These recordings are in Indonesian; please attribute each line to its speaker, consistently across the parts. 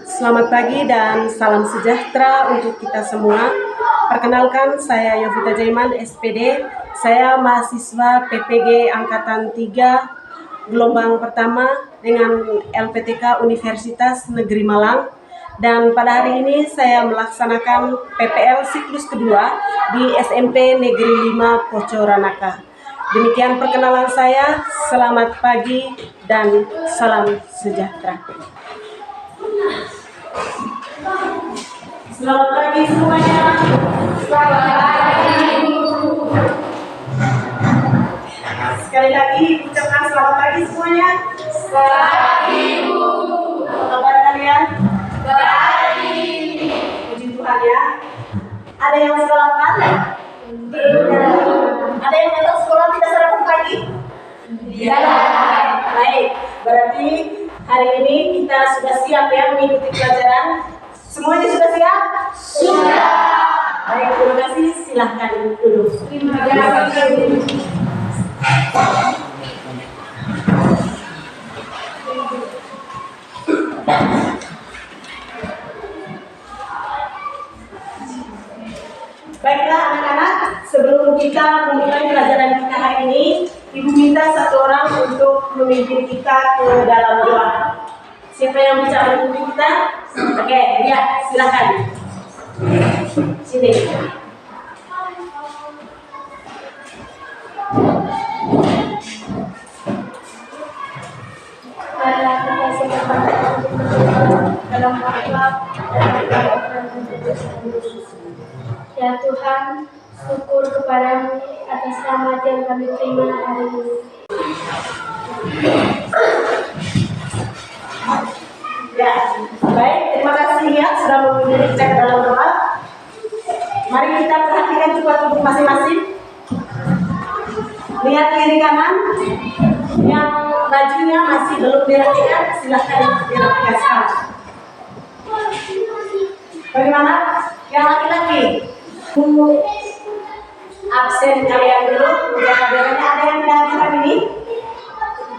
Speaker 1: Selamat pagi dan salam sejahtera untuk kita semua. Perkenalkan, saya Yovita Jaiman, SPD. Saya mahasiswa PPG Angkatan 3, gelombang pertama dengan LPTK Universitas Negeri Malang. Dan pada hari ini saya melaksanakan PPL siklus kedua di SMP Negeri 5 Pocoranaka. Demikian perkenalan saya. Selamat pagi dan salam sejahtera. Selamat pagi semuanya. Selamat pagi. Sekali lagi ucapkan selamat pagi semuanya. Selamat pagi, Bu. Apa kabar kalian? Baik. Puji Tuhan ya. Ada yang selamat? Ada yang datang sekolah tidak sarapan pagi? Tidak. Baik. Berarti hari ini kita sudah siap ya mengikuti pelajaran. Semuanya sudah siap? Sudah. Baik, terima kasih. Silahkan duduk. Terima kasih. Baiklah anak-anak, sebelum kita memulai pelajaran kita hari ini, Ibu minta satu orang untuk memimpin kita ke dalam doa. Siapa yang bisa memimpin kita? Oke, ya, silakan. Sini.
Speaker 2: Ya Tuhan, syukur kepadamu atas rahmat yang kami terima hari ini.
Speaker 1: Ya, baik, terima kasih ya sudah memimpin kita ke dalam doa. Mari kita perhatikan coba tubuh masing-masing. Lihat kiri kanan. Yang bajunya masih belum dirapikan, silahkan dirapikan sekarang. Bagaimana? Yang laki-laki? Absen kalian dulu. Menjaga beranya ada yang tidak hadir ini?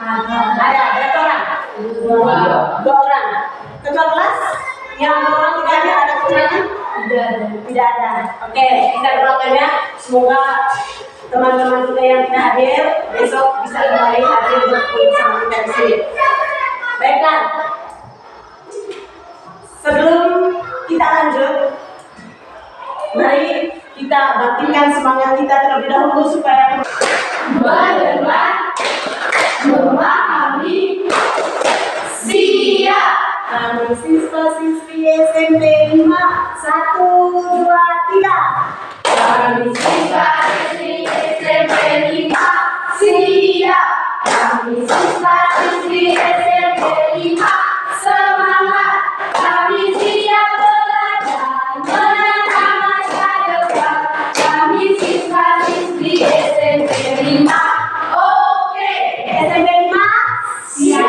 Speaker 1: Ada. Berapa orang? Dua orang. Ketua kelas? Yang dua orang tidak ada kekurangan? Tidak ada. Oke, kita doakan ya. Semoga teman-teman kita yang tidak hadir besok bisa kembali hadir bersama kita di sini. Baiklah. Sebelum kita lanjut, mari kita bangkitkan semangat kita terlebih dahulu supaya
Speaker 3: mendengar, memahami, siap.
Speaker 1: Kami siswa-siswi SMP 5, 1, 2, 3.
Speaker 3: Kami siswa-siswi SMP 5, siap. Kami siswa-siswi SMP 5, semangat. Kami siap belajar, menatap masa depan. Kami siswa-siswi SMP 5, oke.
Speaker 1: SMP 5,
Speaker 3: Siap.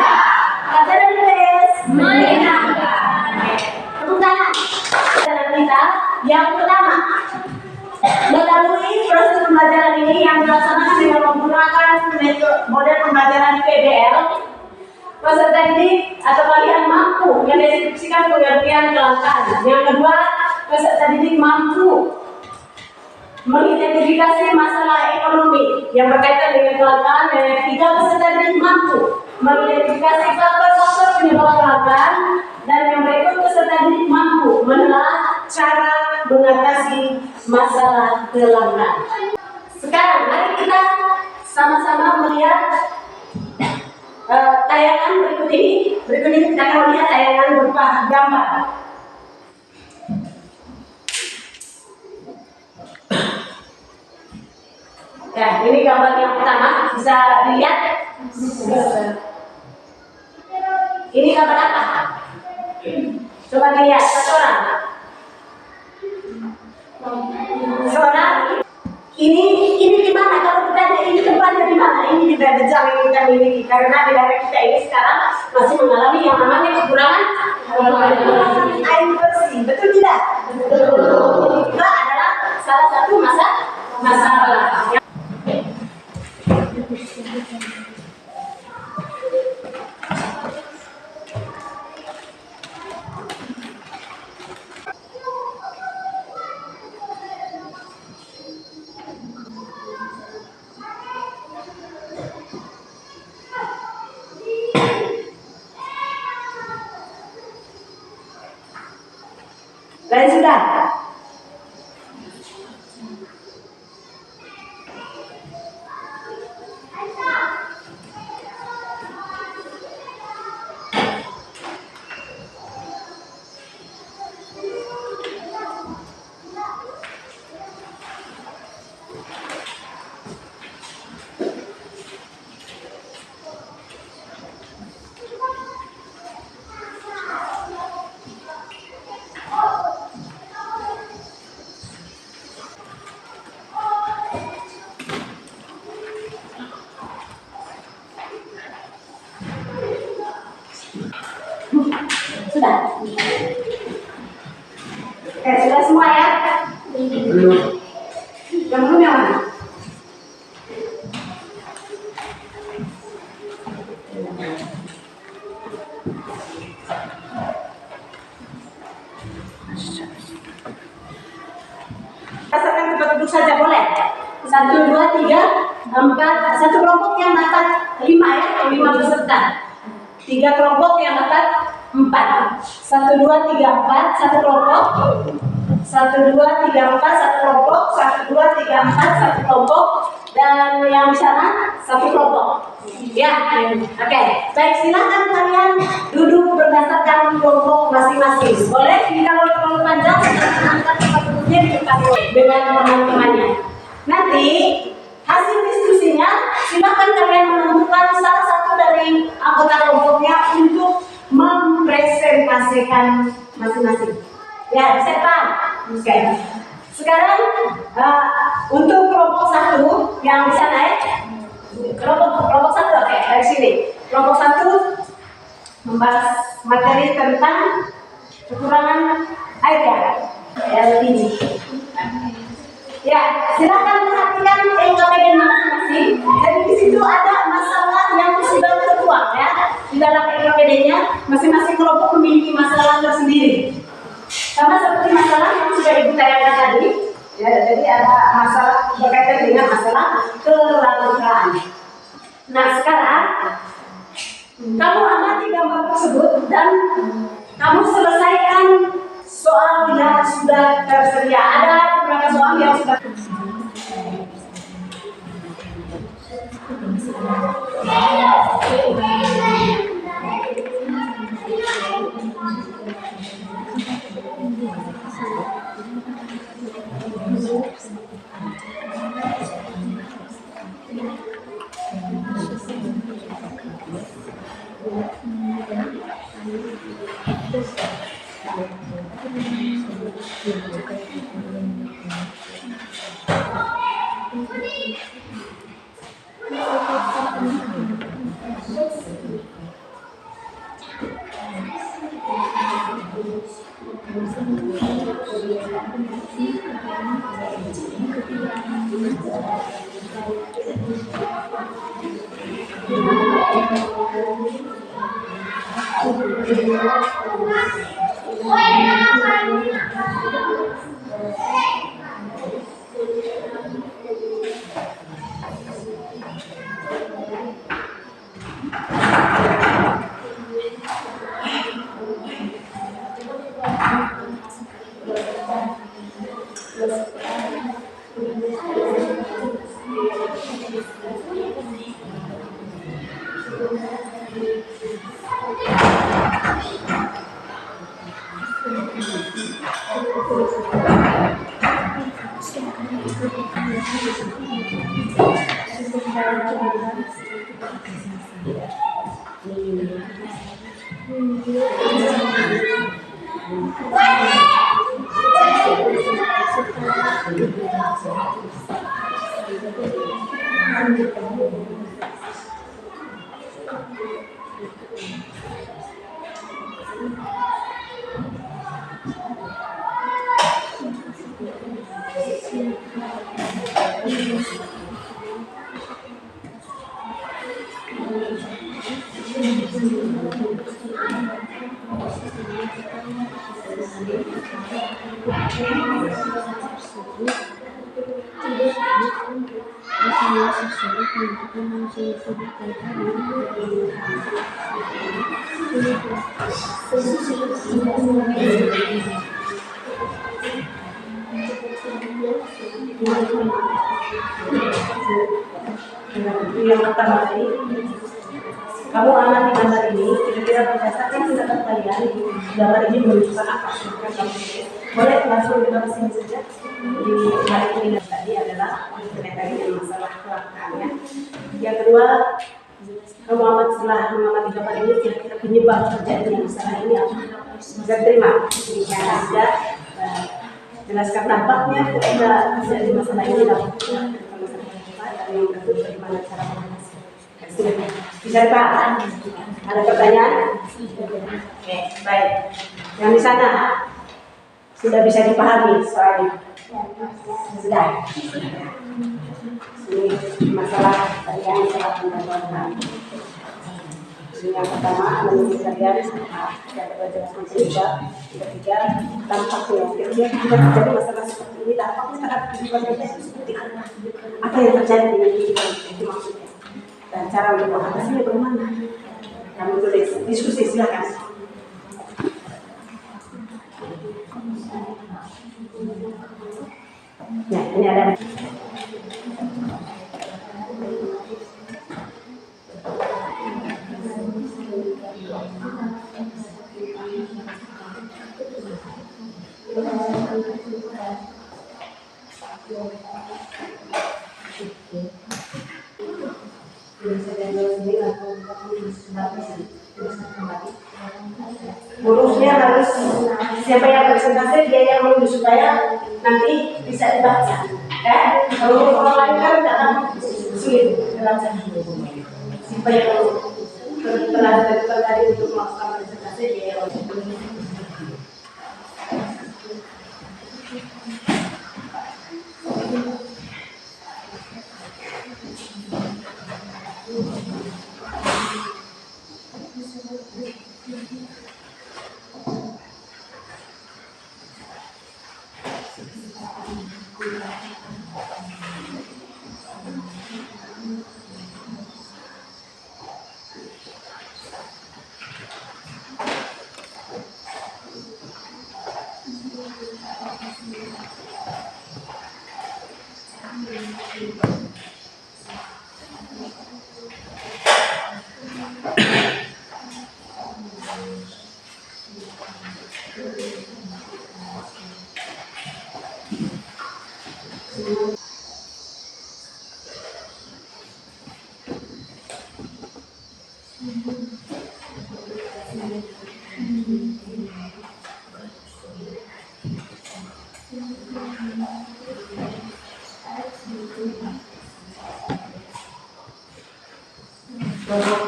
Speaker 1: kata dan tulis.
Speaker 3: Menyenangkan.
Speaker 1: Tepuk tangan. Pelajaran kita yang pertama, melalui proses pembelajaran ini yang dilaksanakan dengan menggunakan model pembelajaran PBL, peserta didik atau kalian mampu mendeskripsikan pengertian kelangkaan. Yang kedua, peserta didik mampu mengidentifikasi masalah ekonomi yang berkaitan dengan kelangkaan. Dan yang ketiga, peserta didik mampu mengidentifikasi faktor-faktor penyebab kelangkaan. Dan yang berikut, peserta didik mampu menelaah cara mengatasi masalah kelangkaan. Sekarang mari kita sama-sama melihat tayangan berikut ini. Berikut ini kita akan melihat tayangan berupa gambar. Ya, ini gambar yang pertama, bisa dilihat. Ini gambar apa? Coba dilihat, satu orang. Seorang. Ini di mana? Kalau kita ada ini tempatnya di mana? Ini di Brebejang yang kita miliki. Karena di daerah kita ini sekarang masih mengalami yang namanya kekurangan air bersih. Betul tidak? Betul. Ini juga adalah salah satu masalah. Lain sudah. Sudah. Sudah semua ya?
Speaker 3: Belum.
Speaker 1: Yang belum yang mana? Rasakan tempat duduk saja boleh. 1, 2, 3, 4. Satu kelompok yang dapat 5 ya, 5 peserta. 3 kelompok yang dapat 4. 1, 2, 3, 4. Satu kelompok. 1, 2, 3, 4. Satu kelompok. 1, 2, 3, 4. Satu kelompok. Dan yang di sana satu kelompok. Ya, oke. Baik, silakan kalian duduk berdasarkan kelompok masing-masing. Boleh? Jika kalau terlalu panjang, angkat tempat duduknya di depan dengan teman-temannya. Nanti hasil diskusinya, silakan kalian menentukan salah satu dari anggota kelompoknya untuk mempresentasikan masing-masing. Ya, bisa Pak? Oke. Sekarang untuk kelompok 1 yang bisa naik, kelompok 1 oke, dari sini. Kelompok 1 membahas materi tentang kekurangan air ya, LPG. Ya, silakan perhatikan LKPD masing-masing. Jadi di situ ada masalah yang sudah tertuang ya. Di dalam LKPD-nya masing-masing kelompok memiliki masalah tersendiri. Sama seperti masalah yang sudah Ibu tayangkan tadi. Ya, jadi ada masalah berkaitan dengan masalah kelangkaan. Nah, sekarang kamu amati gambar tersebut dan kamu selesaikan soal yang sudah tersedia. Ada beberapa soal yang sudah Yang pertama tadi, kamu amati gambar ini, kira-kira berdasarkan pendapat kalian, gambar ini menunjukkan apa? Boleh langsung kita sini saja. Di balik ini tadi adalah berkaitan dengan masalah kelangkaan ya. Yang kedua, kamu setelah mengamati gambar ini, kira-kira penyebab terjadinya masalah ini apa? Bisa terima. Demikian saja. Jelaskan dampaknya ketika terjadi masalah ini dapat dan yang kedua bagaimana cara mengatasi. Bisa Pak? Ada pertanyaan? Oke, baik. Yang di sana sudah bisa dipahami soalnya? Sudah. Ini masalah yang sangat mendapatkan. Yang pertama, menurut kalian yang jelaskan juga. Ketiga, dampaknya. Kira-kira jika terjadi masalah seperti ini, dampaknya terhadap kehidupan kita seperti apa? Apa yang terjadi dengan kehidupan itu maksudnya? Dan cara mengatasinya bagaimana? Kami boleh diskusi, silakan. Ya, ini ada. Urusnya harus siapa yang presentasi dia yang menulis supaya nanti bisa dibaca. Kalau orang lain kan dalam sulit dibaca. Siapa yang telah tadi untuk melakukan presentasi dia yang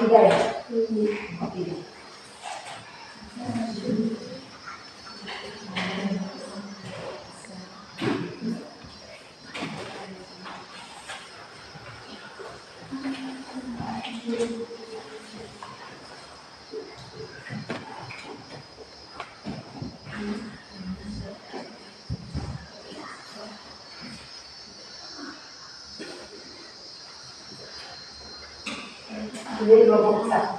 Speaker 1: tiga ya. Jadi kelompok besar.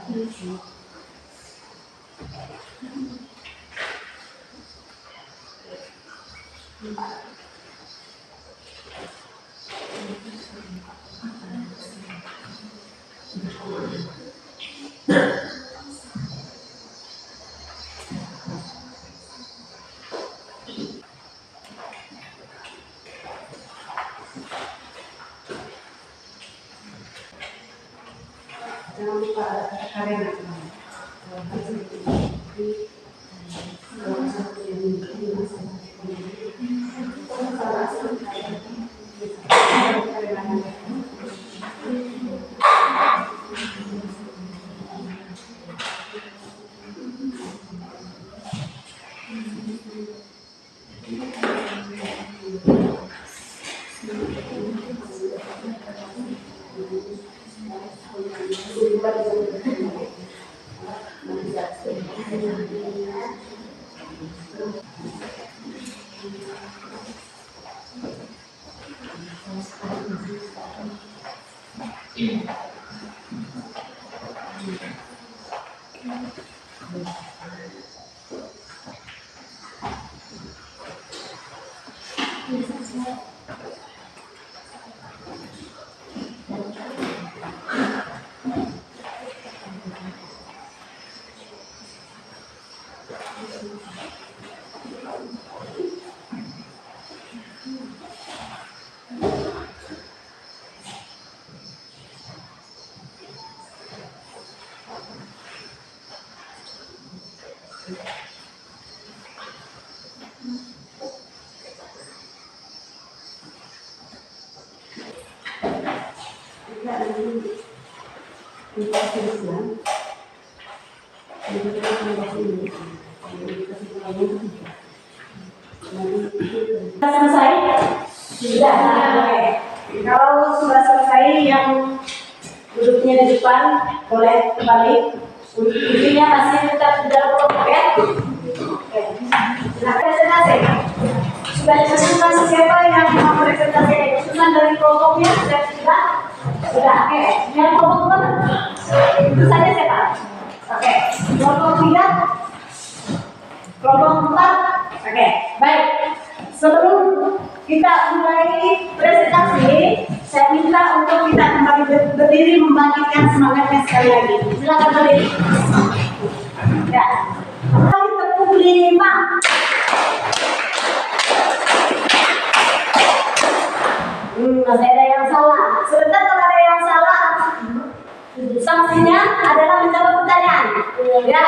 Speaker 1: Jangan lupa ada karena Selesai? Sudah. Oke. Kalau sudah selesai, yang duduknya di depan boleh kembali. Intinya masih tetap di dalam kelompok ya. Oke. Nah, presentasi. Sudah ditentukan siapa yang mau presentasi usulan dari kelompoknya? Sudah? Sudah. Oke. Yang kelompok mana? Itu saja siapa? Oke. Kelompok 3. Kelompok 4. Oke. Baik. Sebelum kita mulai presentasi, saya minta untuk kita kembali berdiri membangkitkan semangatnya sekali lagi. Silakan berdiri. Ya. Kali tepuk 5. Masih ada yang salah. Sebentar, kalau ada yang salah, sanksinya adalah menjawab pertanyaan. Ya.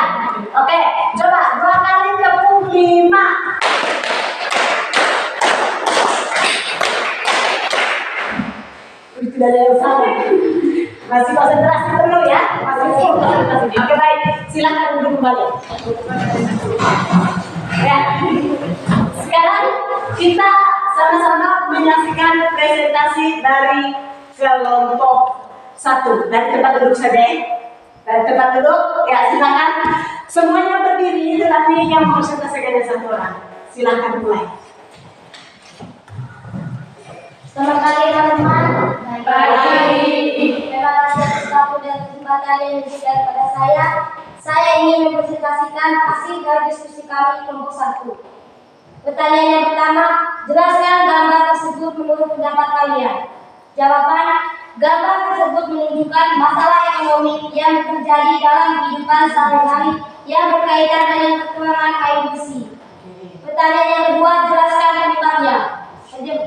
Speaker 1: Oke. Coba 2 kali tepuk 5. Tidak ada yang salah. Masih konsentrasi dulu ya. Masih full konsentrasi. Oke, baik. Silakan duduk kembali. Ya. Sekarang kita sama-sama menyaksikan presentasi dari kelompok 1. Dari tempat duduk saja. Dari tempat duduk. Ya, silakan. Semuanya berdiri, tetapi yang mempresentasikan satu orang. Silakan mulai.
Speaker 2: Selamat pagi teman-teman.
Speaker 4: Pagi.
Speaker 2: Terima kasih atas waktu dan kesempatan yang diberikan kepada saya. Saya ingin mempresentasikan hasil dari diskusi kami kelompok 1. Pertanyaan yang pertama, jelaskan gambar tersebut menurut pendapat kalian. Jawaban, gambar tersebut menunjukkan masalah ekonomi yang terjadi dalam kehidupan sehari-hari yang berkaitan dengan kekurangan air bersih. Pertanyaan yang kedua, jelaskan penyebabnya.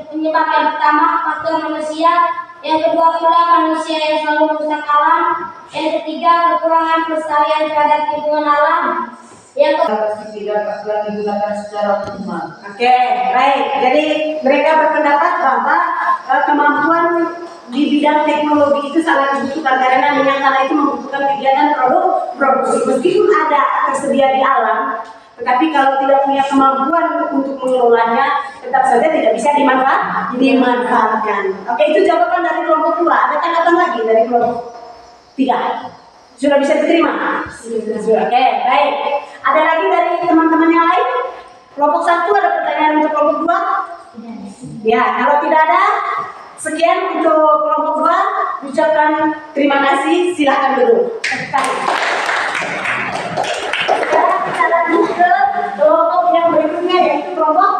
Speaker 2: Penyebab yang pertama, faktor manusia. Yang kedua pula, manusia yang selalu merusak alam. Yang ketiga, kekurangan pelestarian terhadap lingkungan alam. Yang
Speaker 4: tidak dapat digunakan secara optimal.
Speaker 1: Oke, baik. Jadi mereka berpendapat bahwa kemampuan di bidang teknologi itu sangat dibutuhkan karena minyak tanah itu membutuhkan kegiatan produksi. Meskipun ada tersedia di alam, tetapi kalau tidak punya kemampuan untuk mengelolanya, tetap saja tidak bisa dimanfaatkan. Oke, itu jawaban dari kelompok 2. Ada tanggapan lagi dari kelompok 3? Sudah bisa diterima? Sudah. Oke, baik. Ada lagi dari teman-teman yang lain? Kelompok 1 ada pertanyaan untuk kelompok 2? Ya, kalau tidak ada, sekian untuk kelompok 2. Ucapkan terima kasih. Silakan duduk. Sekarang kita lanjut ke kelompok yang berikutnya, yaitu kelompok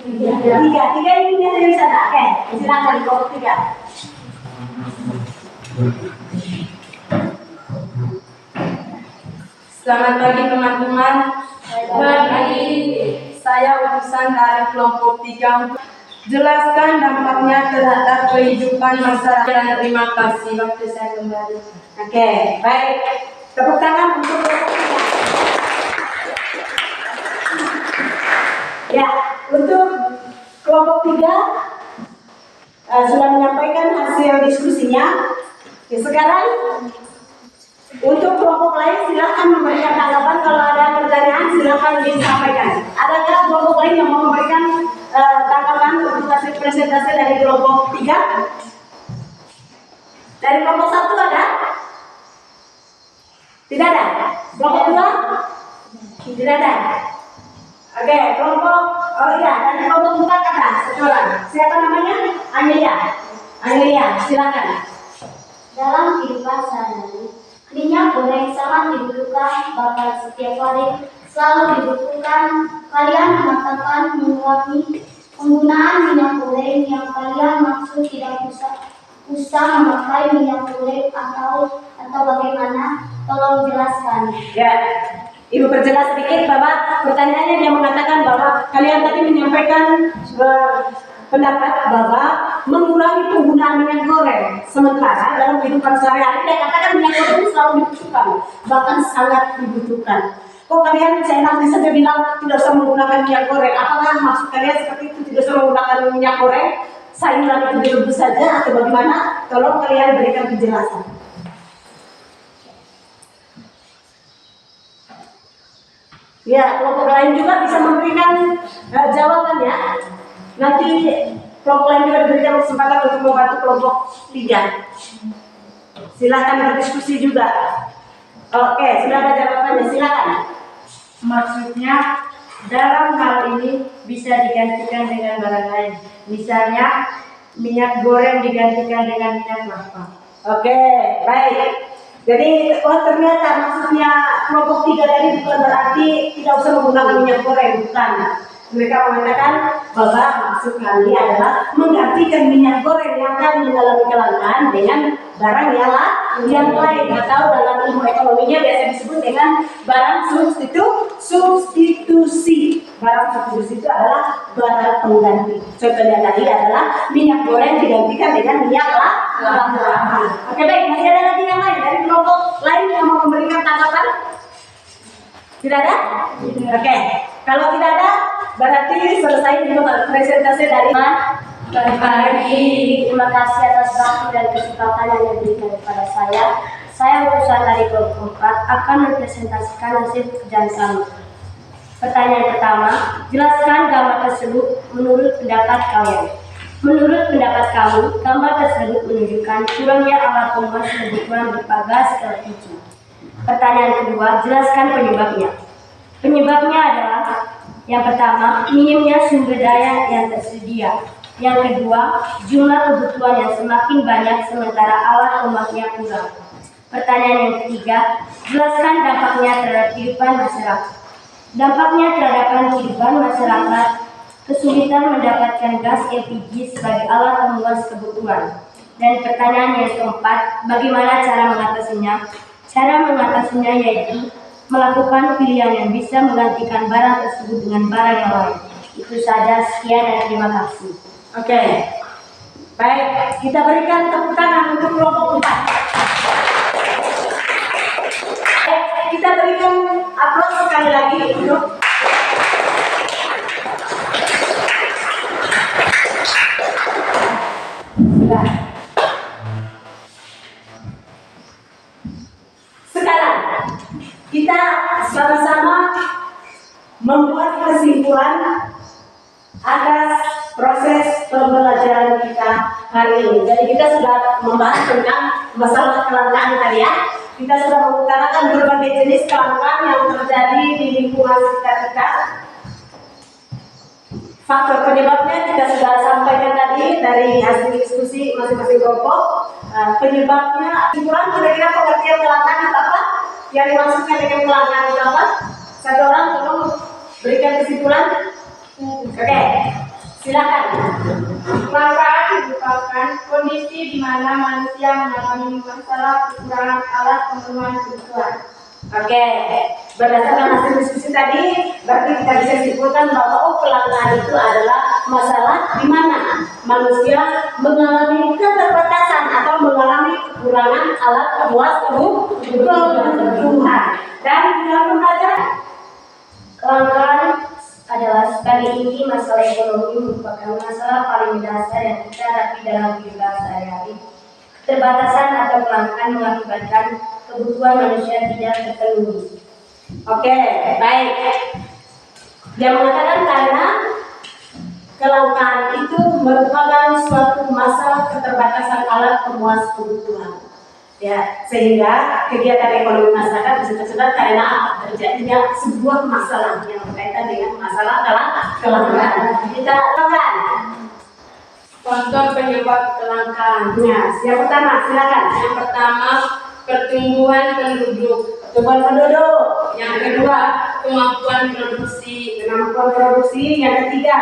Speaker 1: 3. 3 ini dari sana. Oke, silakan kelompok 3.
Speaker 4: Selamat pagi teman-teman. Pagi. Saya utusan dari kelompok 3 untuk jelaskan dampaknya terhadap kehidupan masyarakat. Dan terima kasih waktu saya kembali.
Speaker 1: Oke, baik. Tepuk tangan untuk kelompok 3. Ya, untuk kelompok 3 sudah menyampaikan hasil diskusinya. Ya, sekarang untuk kelompok lain silakan memberikan tanggapan. Kalau ada pertanyaan silakan disampaikan. Adakah kelompok lain yang mau memberikan tanggapan untuk hasil presentasi dari kelompok 3? Dari kelompok 1 ada? Tidak ada? Kelompok 2? Tidak ada? Oke, kelompok, oh iya, dari kelompok 4 ada satu orang. Siapa namanya? Amelia, silakan.
Speaker 2: dalam kehidupan sehari-hari, minyak goreng sangat dibutuhkan, bahkan setiap hari selalu dibutuhkan. Kalian mengatakan mengurangi penggunaan minyak goreng yang kalian maksud tidak usah memakai minyak goreng atau bagaimana? Tolong jelaskan.
Speaker 1: Ya, Ibu perjelas sedikit bahwa pertanyaannya dia mengatakan bahwa kalian tadi menyampaikan pendapat bahwa mengurangi penggunaan minyak goreng. Sementara dalam kehidupan sehari-hari dia katakan minyak goreng itu selalu dibutuhkan, bahkan sangat dibutuhkan. Kok kalian seenaknya saja bilang tidak usah menggunakan minyak goreng? Apakah maksud kalian seperti itu, tidak usah menggunakan minyak goreng? Sayuran itu direbus saja atau bagaimana? Tolong kalian berikan penjelasan. Ya, kelompok lain juga bisa memberikan jawabannya. Nanti kelompok lain juga diberikan kesempatan untuk membantu kelompok 3. Silahkan berdiskusi juga. Oke, sudah ada jawabannya, silakan.
Speaker 5: Maksudnya dalam hal ini bisa digantikan dengan barang lain. Misalnya minyak goreng digantikan dengan minyak kelapa.
Speaker 1: Oke, baik. Jadi, ternyata maksudnya kelompok 3 tadi bukan berarti tidak usah menggunakan minyak goreng, bukan. Mereka mengatakan bahwa maksud kami adalah menggantikan minyak goreng yang akan mengalami kelangkaan dengan barang yang lain, atau dalam ilmu ekonominya biasa disebut dengan barang substitusi. Barang substitusi itu adalah barang pengganti. Contohnya tadi adalah minyak goreng digantikan dengan minyak kelapa. Oke, baik, masih ada lagi yang lain dari kelompok lain yang mau memberikan tanggapan? Tidak ada? Oke, kalau tidak ada berarti selesai dulu presentasi dari
Speaker 2: Terima kasih atas waktu dan kesempatan yang diberikan kepada saya. Saya utusan dari kelompok 4 akan mempresentasikan hasil pekerjaan kami. Pertanyaan pertama, jelaskan gambar tersebut menurut pendapat kalian. Menurut pendapat kami, gambar tersebut menunjukkan kurangnya alat pemuas kebutuhan berupa gas LPG. Pertanyaan kedua, jelaskan penyebabnya. Penyebabnya adalah yang pertama, minimnya sumber daya yang tersedia. Yang kedua, jumlah kebutuhan yang semakin banyak sementara alat pemakainya kurang. Pertanyaan yang ketiga, jelaskan dampaknya terhadap kehidupan masyarakat. Dampaknya terhadap kehidupan masyarakat, kesulitan mendapatkan gas LPG sebagai alat pemuas kebutuhan. Dan pertanyaan yang keempat, bagaimana cara mengatasinya? Cara mengatasinya yaitu melakukan pilihan yang bisa menggantikan barang tersebut dengan barang yang lain. Itu saja, sekian dan terima kasih.
Speaker 1: Oke, baik, kita berikan tepuk tangan untuk kelompok 4. Baik, kita berikan aplaus sekali lagi untuk sekarang kita sama-sama membuat kesimpulan atas proses pembelajaran kita hari ini. Jadi kita sudah membahas tentang masalah kelangkaan tadi ya. Kita sudah mengutarakan berbagai jenis kelangkaan yang terjadi di lingkungan sekitar kita. Faktor penyebabnya kita sudah sampaikan tadi dari hasil diskusi masing-masing kelompok. Penyebabnya, kesimpulan kira-kira pengertian kelangkaan itu apa? Yang dimaksudkan dengan kelangkaan itu apa? Satu orang tolong berikan kesimpulan. Oke, silakan.
Speaker 5: Kelangkaan merupakan kondisi di mana manusia mengalami masalah kekurangan alat pemenuhan kebutuhan.
Speaker 1: Oke, berdasarkan hasil diskusi tadi, berarti kita bisa simpulkan bahwa kelangkaan itu adalah masalah di mana manusia mengalami keterbatasan atau mengalami kekurangan alat pemuas kebutuhan. Dan dalam pembelajaran,
Speaker 2: Kelangkaan adalah sebagai inti masalah ekonomi merupakan masalah paling mendasar yang kita hadapi dalam kehidupan sehari-hari. Keterbatasan atau kelangkaan mengakibatkan kebutuhan manusia tidak terpenuhi.
Speaker 1: oke, baik. Dia mengatakan karena kelangkaan itu merupakan suatu masalah keterbatasan alat pemuas kebutuhan. Ya, sehingga kegiatan ekonomi masyarakat bisa tersendat karena terjadinya sebuah masalah yang berkaitan dengan masalah kelangkaan. Kita lakukan.
Speaker 4: Contoh penyebab kelangkaan.
Speaker 1: Nah, yang pertama, silakan.
Speaker 4: Yang pertama, pertumbuhan penduduk.
Speaker 1: Pertumbuhan penduduk.
Speaker 4: Yang kedua, kemampuan produksi.
Speaker 1: Kemampuan produksi. Yang ketiga,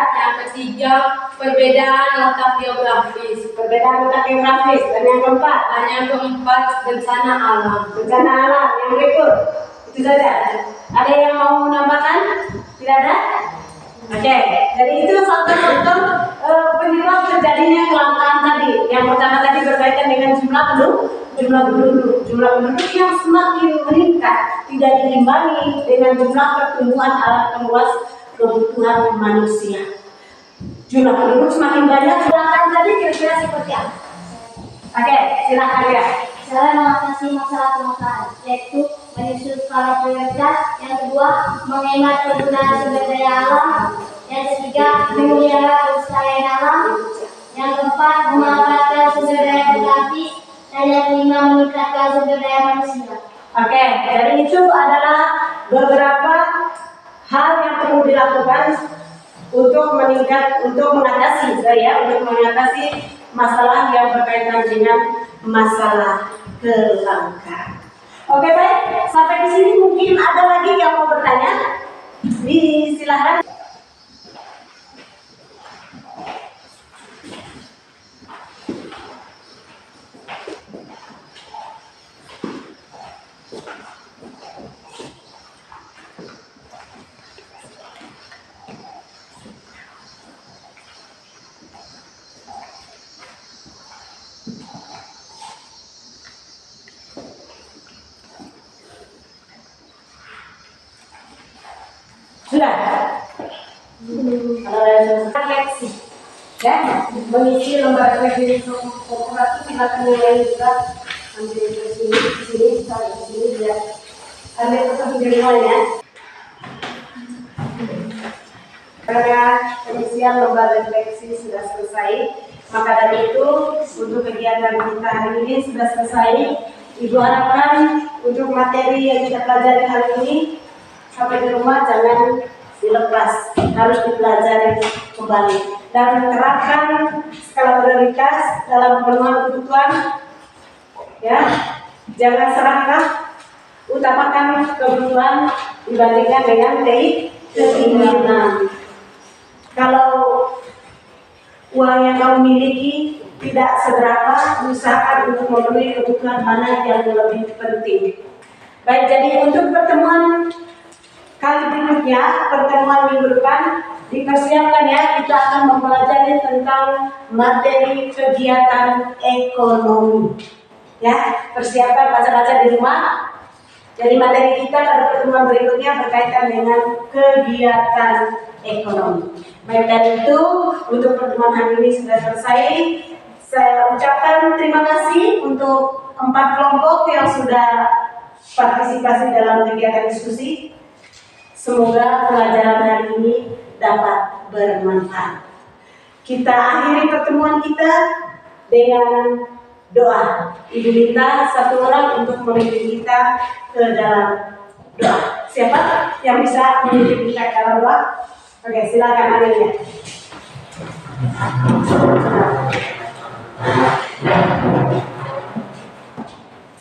Speaker 4: perbedaan letak geografis.
Speaker 1: perbedaan letak geografis. Dan yang keempat,
Speaker 4: Dan yang keempat, bencana alam.
Speaker 1: bencana alam. Yang berikut, Tidak ada. Ada yang mau menambahkan? Tidak ada? Oke, jadi itu faktor-faktor penyebab terjadinya kelangkaan tadi. Yang pertama tadi berkaitan dengan jumlah penduduk yang semakin meningkat tidak diimbangi dengan jumlah pertumbuhan alat peluas kebutuhan manusia. Jumlah penduduk semakin banyak,
Speaker 2: Kelangkaan tadi kira-kira seperti apa?
Speaker 1: Oke, silakan ya.
Speaker 2: Cara mengatasi masalah kelangkaan, yaitu menyusun skala prioritas. Yang kedua, menghemat penggunaan sumber daya alam. Yang ketiga, memelihara kelestarian alam. Yang keempat, memanfaatkan sumber daya berlapis. Dan yang kelima, meningkatkan sumber daya manusia.
Speaker 1: Oke, jadi itu adalah beberapa hal yang perlu dilakukan untuk mengatasi masalah yang berkaitan dengan masalah kelangkaan. Oke, baik, sampai di sini mungkin ada lagi yang mau bertanya. Silakan. Sudah. Kalau yang refleksi, ya, mengisi lembar refleksi kooperatif silakan mulai juga ambil ke sini, taruh di sini biar ambil tetap di ya. Karena pengisian lembar refleksi sudah selesai, maka dari itu untuk kegiatan kita hari ini sudah selesai. Ibu harapkan untuk materi yang kita pelajari hari ini sampai di rumah jangan dilepas, harus dipelajari kembali dan terapkan skala prioritas dalam pemenuhan kebutuhan. Ya, jangan serakah, utamakan kebutuhan dibandingkan dengan keinginan. Kalau uang yang kamu miliki tidak seberapa, usahakan untuk memenuhi kebutuhan mana yang lebih penting. Baik, jadi untuk pertemuan kali berikutnya, pertemuan minggu depan, dipersiapkan ya, kita akan mempelajari tentang materi kegiatan ekonomi. Ya, persiapkan baca-baca di rumah. Jadi materi kita pada pertemuan berikutnya berkaitan dengan kegiatan ekonomi. Baik, dari itu untuk pertemuan hari ini sudah selesai. Saya ucapkan terima kasih untuk 4 kelompok yang sudah partisipasi dalam kegiatan diskusi. Semoga pelajaran hari ini dapat bermanfaat. Kita akhiri pertemuan kita dengan doa. Ibu minta satu orang untuk memimpin kita ke dalam doa. Siapa yang bisa memimpin kita ke dalam doa? Oke, silakan Amelia.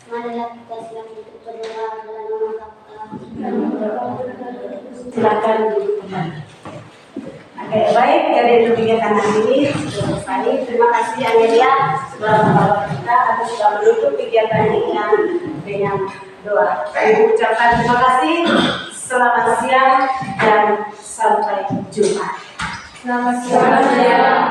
Speaker 2: Marilah kita silang untuk berdoa dalam nama
Speaker 1: Silakan duduk kembali. Oke, baik, jadi untuk kegiatan hari ini sudah selesai. Terima kasih Amelia sudah membawa kita atau sudah menutup kegiatan ini dengan doa. Saya ucapkan terima kasih. Selamat siang dan sampai jumpa.
Speaker 4: Selamat siang.